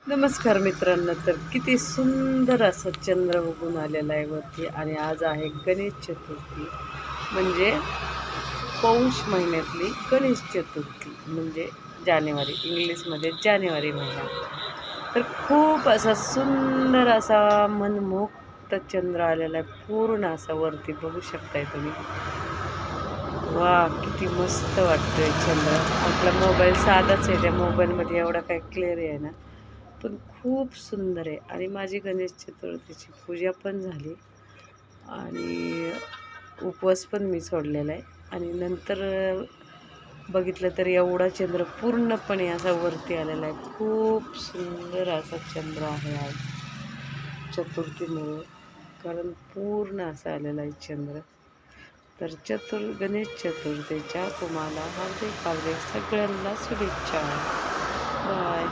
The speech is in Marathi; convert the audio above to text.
नमस्कार मित्रांनो. तर किती सुंदर असा चंद्र उगून आलेला आहे वरती आणि आज आहे गणेश चतुर्थी. म्हणजे पौष महिन्यातली गणेश चतुर्थी म्हणजे जानेवारी, इंग्लिशमध्ये जानेवारी महिना. तर खूप असा सुंदर असा मनमोहक चंद्र आलेला आहे. पूर्ण असा वरती बघू शकताय तुम्ही. वाह! किती मस्त वाटतोय चंद्र. आपला मोबाईल साधाच आहे. त्या मोबाईलमध्ये एवढा काही क्लिअर आहे ना, पण खूप सुंदर आहे. आणि माझी गणेश चतुर्थीची पूजा पण झाली आणि उपवास पण मी सोडलेला आहे. आणि नंतर बघितलं तर एवढा चंद्र पूर्णपणे असा वरती आलेला आहे. खूप सुंदर असा चंद्र आहे आज चतुर्थीमुळे, कारण पूर्ण असा आलेला आहे चंद्र. तर गणेश चतुर्थीच्या तुम्हाला हार्दिक हार्दिक सगळ्यांना शुभेच्छा. बाय.